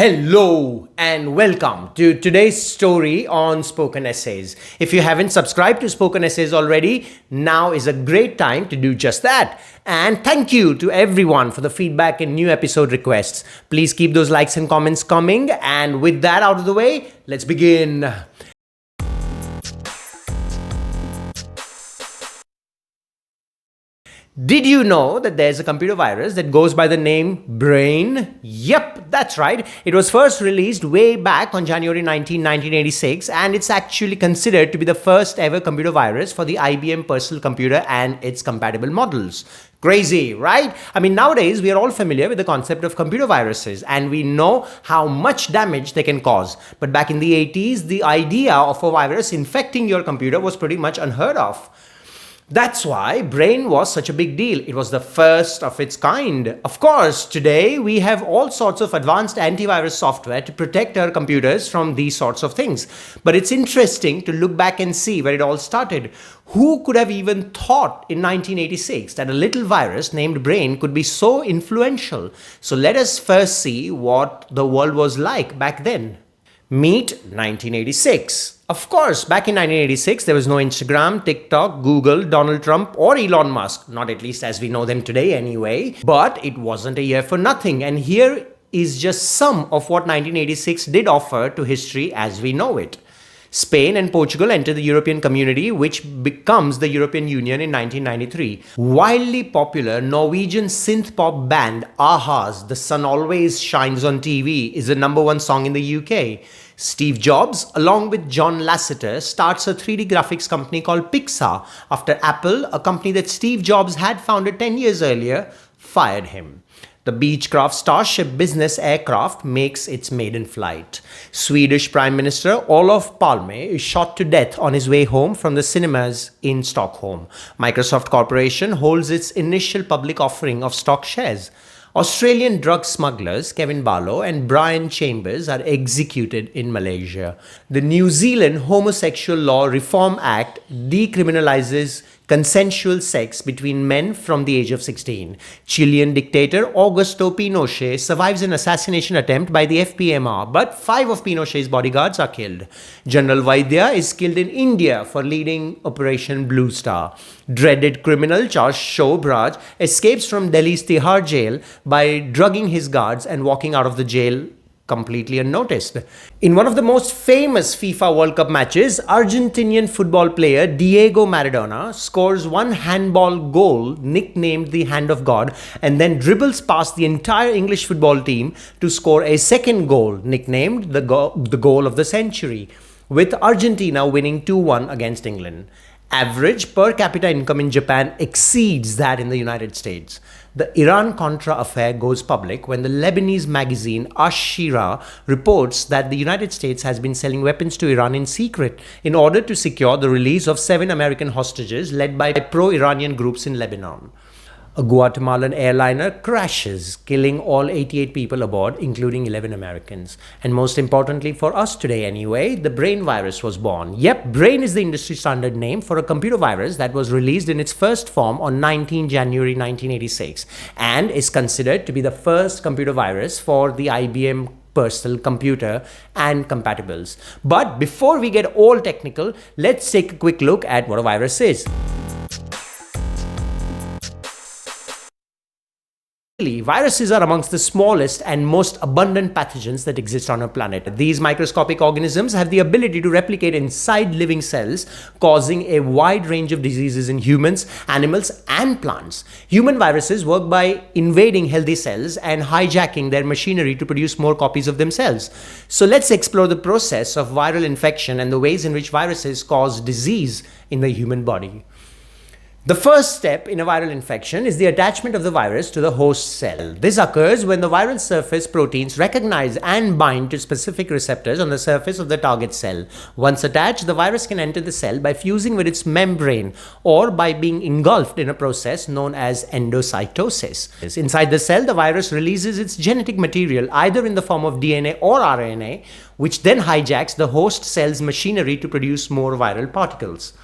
Hello and welcome to today's story on Spoken Essays. If you haven't subscribed to Spoken Essays already, now is a great time to do just that. And thank you to everyone for the feedback and new episode requests. Please keep those likes and comments coming. And with that out of the way, let's begin. Did you know that there's a computer virus that goes by the name Brain? Yep, that's right. It was first released way back on January 19, 1986, and it's actually considered to be the first ever computer virus for the IBM Personal Computer and its compatible models. Crazy, right? I mean, nowadays we are all familiar with the concept of computer viruses and we know how much damage they can cause. But back in the 80s, the idea of a virus infecting your computer was pretty much unheard of. That's why Brain was such a big deal. It was the first of its kind. Of course, today we have all sorts of advanced antivirus software to protect our computers from these sorts of things. But it's interesting to look back and see where it all started. Who could have even thought in 1986 that a little virus named Brain could be so influential? So let us first see what the world was like back then. Meet 1986. Of course, back in 1986, there was no Instagram, TikTok, Google, Donald Trump, or Elon Musk. Not at least as we know them today anyway. But it wasn't a year for nothing. And here is just some of what 1986 did offer to history as we know it. Spain and Portugal enter the European Community, which becomes the European Union in 1993. Wildly popular Norwegian synth-pop band a-ha's The Sun Always Shines on TV is the #1 song in the UK. Steve Jobs, along with John Lasseter, starts a 3D graphics company called Pixar after Apple, a company that Steve Jobs had founded 10 years earlier, fired him. The Beechcraft Starship business aircraft makes its maiden flight. Swedish Prime Minister Olof Palme is shot to death on his way home from the cinemas in Stockholm. Microsoft Corporation holds its initial public offering of stock shares. Australian drug smugglers Kevin Barlow and Brian Chambers are executed in Malaysia. The New Zealand Homosexual Law Reform Act decriminalizes consensual sex between men from the age of 16. Chilean dictator Augusto Pinochet survives an assassination attempt by the FPMR, but 5 of Pinochet's bodyguards are killed. General Vaidya is killed in India for leading Operation Blue Star. Dreaded criminal Charles Shobraj escapes from Delhi's Tihar jail by drugging his guards and walking out of the jail completely unnoticed. In one of the most famous FIFA World Cup matches, Argentinian football player Diego Maradona scores one handball goal nicknamed the Hand of God and then dribbles past the entire English football team to score a second goal nicknamed the goal of the century, with Argentina winning 2-1 against England. Average per capita income in Japan exceeds that in the United States. The Iran-Contra affair goes public when the Lebanese magazine Ash-Shira reports that the United States has been selling weapons to Iran in secret in order to secure the release of 7 American hostages led by pro-Iranian groups in Lebanon. A Guatemalan airliner crashes, killing all 88 people aboard, including 11 Americans. And most importantly for us today anyway, the Brain virus was born. Yep, Brain is the industry standard name for a computer virus that was released in its first form on 19 January 1986 and is considered to be the first computer virus for the IBM Personal Computer and compatibles. But before we get all technical, let's take a quick look at what a virus is. Viruses are amongst the smallest and most abundant pathogens that exist on our planet. These microscopic organisms have the ability to replicate inside living cells, causing a wide range of diseases in humans, animals, and plants. Human viruses work by invading healthy cells and hijacking their machinery to produce more copies of themselves. So let's explore the process of viral infection and the ways in which viruses cause disease in the human body. The first step in a viral infection is the attachment of the virus to the host cell. This occurs when the viral surface proteins recognize and bind to specific receptors on the surface of the target cell. Once attached, the virus can enter the cell by fusing with its membrane or by being engulfed in a process known as endocytosis. Inside the cell, the virus releases its genetic material either in the form of DNA or RNA, which then hijacks the host cell's machinery to produce more viral particles.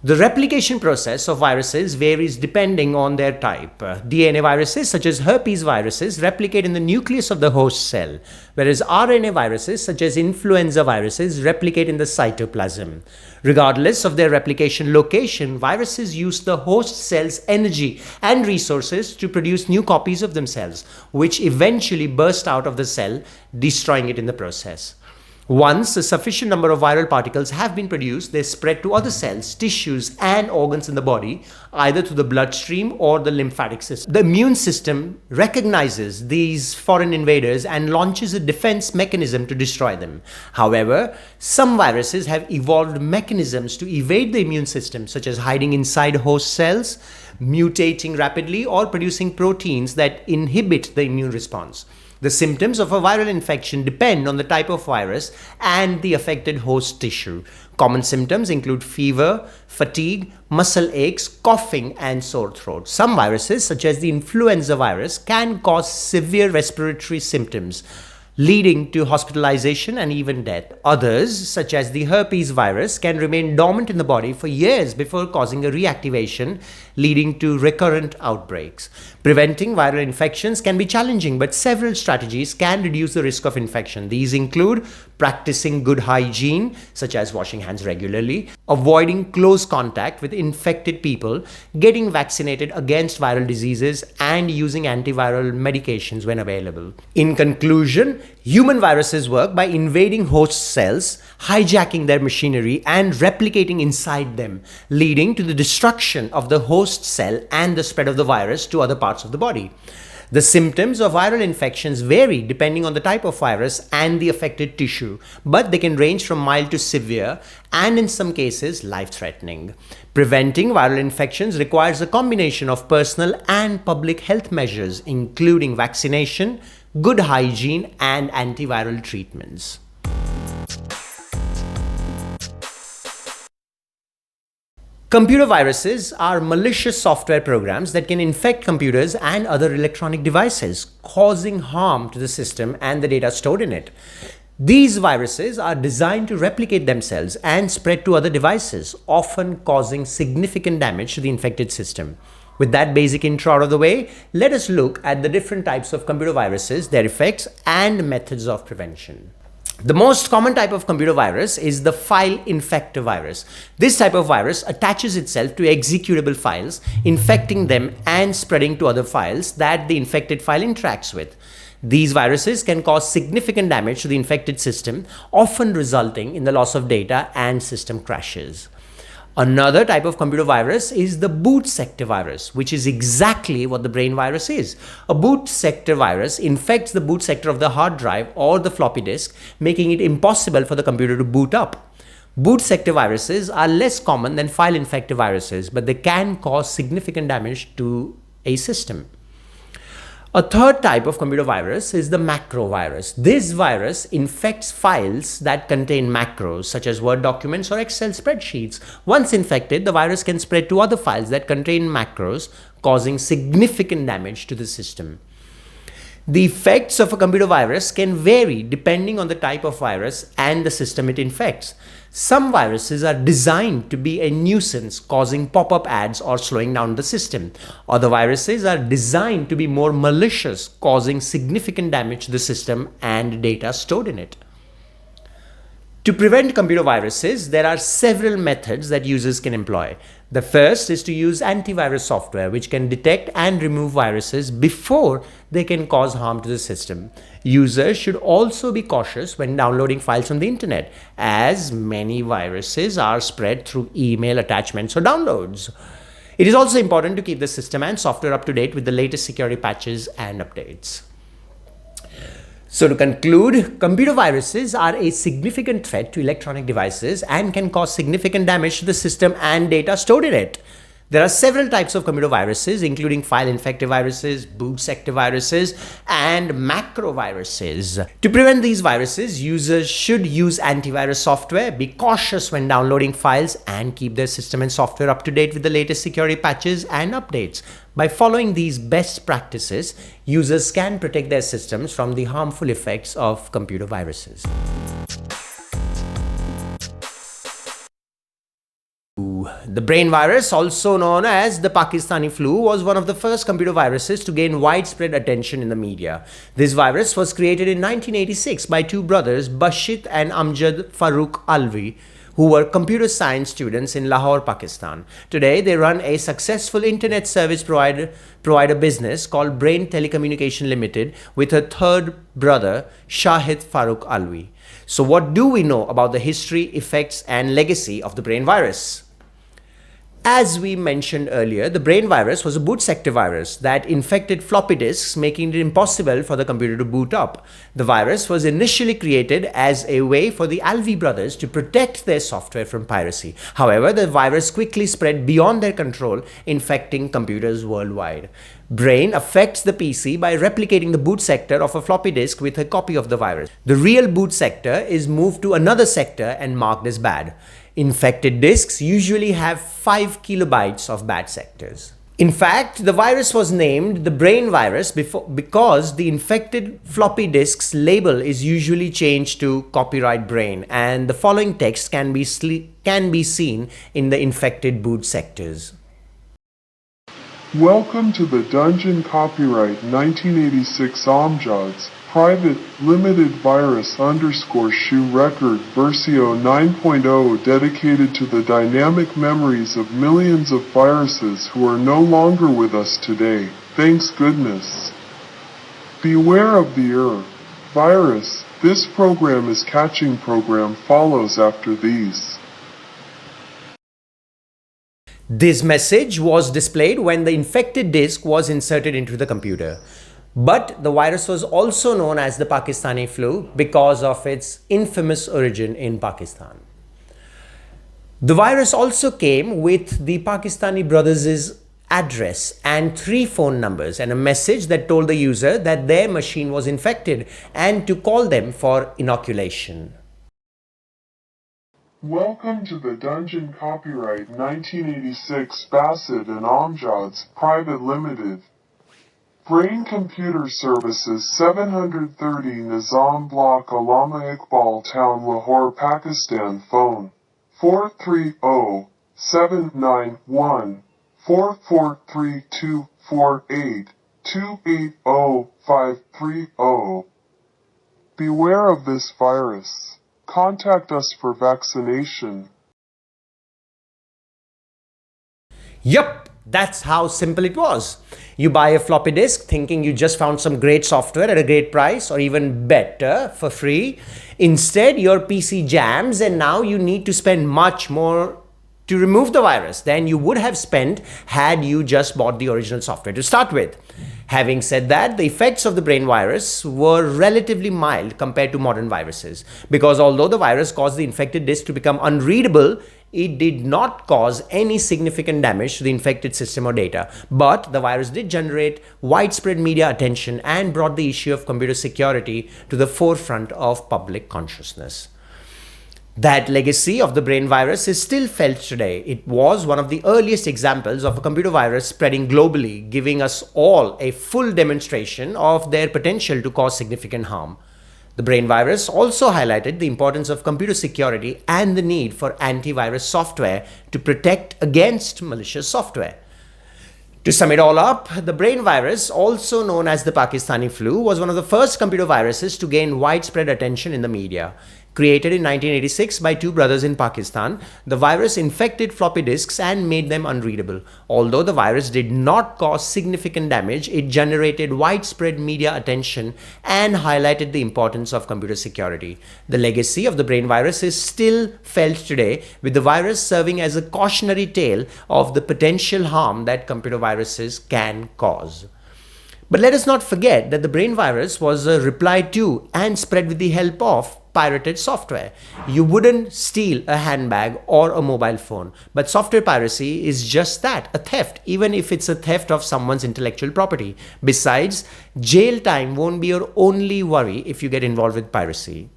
The replication process of viruses varies depending on their type. DNA viruses, such as herpes viruses, replicate in the nucleus of the host cell, whereas RNA viruses, such as influenza viruses, replicate in the cytoplasm. Regardless of their replication location, viruses use the host cell's energy and resources to produce new copies of themselves, which eventually burst out of the cell, destroying it in the process. Once a sufficient number of viral particles have been produced, they spread to other cells, tissues, and organs in the body, either through the bloodstream or the lymphatic system. The immune system recognizes these foreign invaders and launches a defense mechanism to destroy them. However, some viruses have evolved mechanisms to evade the immune system, such as hiding inside host cells, mutating rapidly, or producing proteins that inhibit the immune response. The symptoms of a viral infection depend on the type of virus and the affected host tissue. Common symptoms include fever, fatigue, muscle aches, coughing, and sore throat. Some viruses, such as the influenza virus, can cause severe respiratory symptoms, leading to hospitalization and even death. Others, such as the herpes virus, can remain dormant in the body for years before causing a reactivation, leading to recurrent outbreaks. Preventing viral infections can be challenging, but several strategies can reduce the risk of infection. These include practicing good hygiene, such as washing hands regularly, avoiding close contact with infected people, getting vaccinated against viral diseases, and using antiviral medications when available. In conclusion, human viruses work by invading host cells, hijacking their machinery, and replicating inside them, leading to the destruction of the host cell and the spread of the virus to other parts of the body. The symptoms of viral infections vary depending on the type of virus and the affected tissue, but they can range from mild to severe and in some cases life-threatening. Preventing viral infections requires a combination of personal and public health measures, including vaccination, good hygiene, and antiviral treatments. Computer viruses are malicious software programs that can infect computers and other electronic devices, causing harm to the system and the data stored in it. These viruses are designed to replicate themselves and spread to other devices, often causing significant damage to the infected system. With that basic intro out of the way, let us look at the different types of computer viruses, their effects, and methods of prevention. The most common type of computer virus is the file infector virus. This type of virus attaches itself to executable files, infecting them and spreading to other files that the infected file interacts with. These viruses can cause significant damage to the infected system, often resulting in the loss of data and system crashes. Another type of computer virus is the boot sector virus, which is exactly what the brain virus is. A boot sector virus infects the boot sector of the hard drive or the floppy disk, making it impossible for the computer to boot up. Boot sector viruses are less common than file infector viruses, but they can cause significant damage to a system. A third type of computer virus is the macro virus. This virus infects files that contain macros, such as Word documents or Excel spreadsheets. Once infected, the virus can spread to other files that contain macros, causing significant damage to the system. The effects of a computer virus can vary depending on the type of virus and the system it infects. Some viruses are designed to be a nuisance, causing pop-up ads or slowing down the system. Other viruses are designed to be more malicious, causing significant damage to the system and data stored in it. To prevent computer viruses, there are several methods that users can employ. The first is to use antivirus software, which can detect and remove viruses before they can cause harm to the system. Users should also be cautious when downloading files from the internet, as many viruses are spread through email attachments or downloads. It is also important to keep the system and software up to date with the latest security patches and updates. So to conclude, computer viruses are a significant threat to electronic devices and can cause significant damage to the system and data stored in it. There are several types of computer viruses, including file infector viruses, boot sector viruses, and macro viruses. To prevent these viruses, users should use antivirus software, be cautious when downloading files, and keep their system and software up to date with the latest security patches and updates. By following these best practices, users can protect their systems from the harmful effects of computer viruses. The brain virus, also known as the Pakistani flu, was one of the first computer viruses to gain widespread attention in the media. This virus was created in 1986 by two brothers, Bashit and Amjad Farooq Alvi, who were computer science students in Lahore, Pakistan. Today, they run a successful internet service provider business called Brain Telecommunication Limited with her third brother, Shahid Farooq Alvi. So what do we know about the history, effects, and legacy of the brain virus? As we mentioned earlier, the brain virus was a boot sector virus that infected floppy disks, making it impossible for the computer to boot up. The virus was initially created as a way for the Alvi brothers to protect their software from piracy. However, the virus quickly spread beyond their control, infecting computers worldwide. Brain affects the PC by replicating the boot sector of a floppy disk with a copy of the virus. The real boot sector is moved to another sector and marked as bad. Infected disks usually have 5 kilobytes of bad sectors. In fact, the virus was named the brain virus because the infected floppy disk's label is usually changed to copyright brain, and the following text can be seen in the infected boot sectors. Welcome to the Dungeon Copyright 1986 Amjad's Private Limited Virus _shoe Record Versio 9.0 dedicated to the dynamic memories of millions of viruses who are no longer with us today, thanks goodness. Beware of the error. Virus, this program is catching program follows after these. This message was displayed when the infected disk was inserted into the computer. But the virus was also known as the Pakistani flu because of its infamous origin in Pakistan. The virus also came with the Pakistani brothers' address and 3 phone numbers and a message that told the user that their machine was infected and to call them for inoculation. Welcome to the Dungeon Copyright 1986 Bassett and Amjad's Private Limited. Brain Computer Services 730 Nizam Block Allama Iqbal Town Lahore Pakistan Phone 430-791-443248-280530. Beware of this virus. Contact us for vaccination. Yup, that's how simple it was. You buy a floppy disk thinking you just found some great software at a great price or even better for free. Instead, your PC jams and now you need to spend much more to remove the virus than you would have spent had you just bought the original software to start with. Having said that, the effects of the brain virus were relatively mild compared to modern viruses, because although the virus caused the infected disk to become unreadable, it did not cause any significant damage to the infected system or data. But the virus did generate widespread media attention and brought the issue of computer security to the forefront of public consciousness. That legacy of the brain virus is still felt today. It was one of the earliest examples of a computer virus spreading globally, giving us all a full demonstration of their potential to cause significant harm. The brain virus also highlighted the importance of computer security and the need for antivirus software to protect against malicious software. To sum it all up, the brain virus, also known as the Pakistani flu, was one of the first computer viruses to gain widespread attention in the media. Created in 1986 by two brothers in Pakistan, the virus infected floppy disks and made them unreadable. Although the virus did not cause significant damage, it generated widespread media attention and highlighted the importance of computer security. The legacy of the brain virus is still felt today, with the virus serving as a cautionary tale of the potential harm that computer viruses can cause. But let us not forget that the brain virus was a reply to and spread with the help of pirated software. You wouldn't steal a handbag or a mobile phone, but software piracy is just that, a theft, even if it's a theft of someone's intellectual property. Besides, jail time won't be your only worry if you get involved with piracy.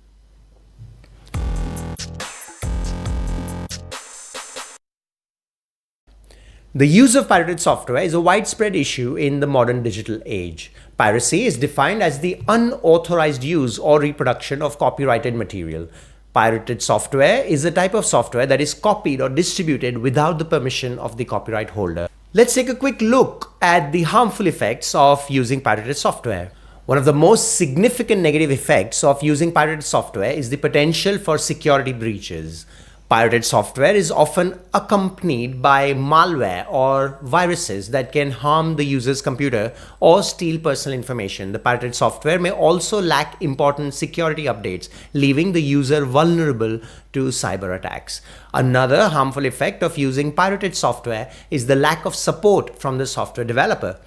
The use of pirated software is a widespread issue in the modern digital age. Piracy is defined as the unauthorized use or reproduction of copyrighted material. Pirated software is a type of software that is copied or distributed without the permission of the copyright holder. Let's take a quick look at the harmful effects of using pirated software. One of the most significant negative effects of using pirated software is the potential for security breaches. Pirated software is often accompanied by malware or viruses that can harm the user's computer or steal personal information. The pirated software may also lack important security updates, leaving the user vulnerable to cyber attacks. Another harmful effect of using pirated software is the lack of support from the software developer.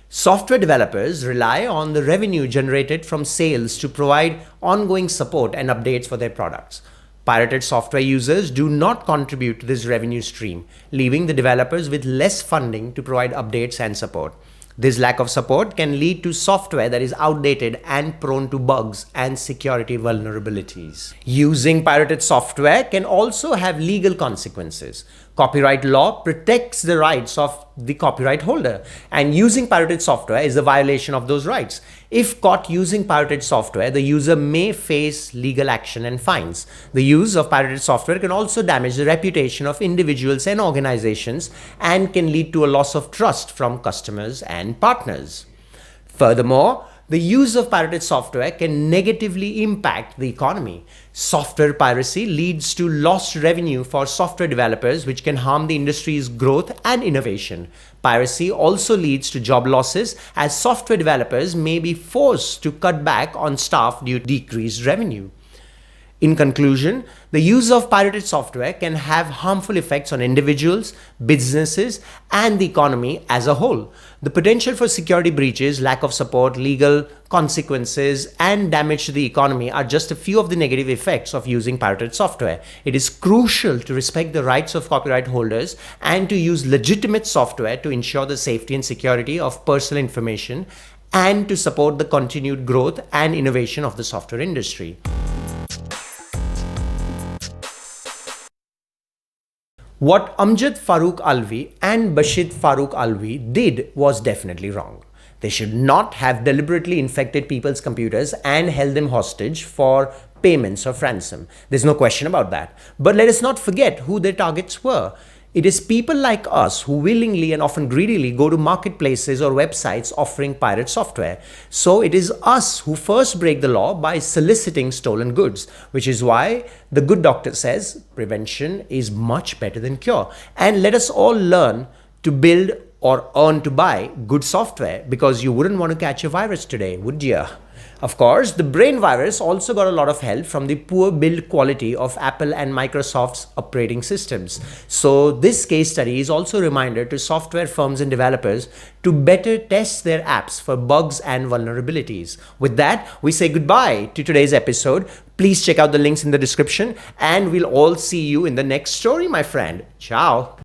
Software developers rely on the revenue generated from sales to provide ongoing support and updates for their products. Pirated software users do not contribute to this revenue stream, leaving the developers with less funding to provide updates and support. This lack of support can lead to software that is outdated and prone to bugs and security vulnerabilities. Using pirated software can also have legal consequences. Copyright law protects the rights of the copyright holder, and using pirated software is a violation of those rights. If caught using pirated software, the user may face legal action and fines. The use of pirated software can also damage the reputation of individuals and organizations and can lead to a loss of trust from customers and partners. Furthermore, the use of pirated software can negatively impact the economy. Software piracy leads to lost revenue for software developers, which can harm the industry's growth and innovation. Piracy also leads to job losses, as software developers may be forced to cut back on staff due to decreased revenue. In conclusion, the use of pirated software can have harmful effects on individuals, businesses, and the economy as a whole. The potential for security breaches, lack of support, legal consequences, and damage to the economy are just a few of the negative effects of using pirated software. It is crucial to respect the rights of copyright holders and to use legitimate software to ensure the safety and security of personal information and to support the continued growth and innovation of the software industry. What Amjad Farooq Alvi and Bashid Farooq Alvi did was definitely wrong. They should not have deliberately infected people's computers and held them hostage for payments of ransom. There's no question about that. But let us not forget who their targets were. It is people like us who willingly and often greedily go to marketplaces or websites offering pirate software. So it is us who first break the law by soliciting stolen goods, which is why the good doctor says prevention is much better than cure. And let us all learn to build or earn to buy good software, because you wouldn't want to catch a virus today, would you? Of course, the brain virus also got a lot of help from the poor build quality of Apple and Microsoft's operating systems. So this case study is also a reminder to software firms and developers to better test their apps for bugs and vulnerabilities. With that, we say goodbye to today's episode. Please check out the links in the description, and we'll all see you in the next story, my friend. Ciao.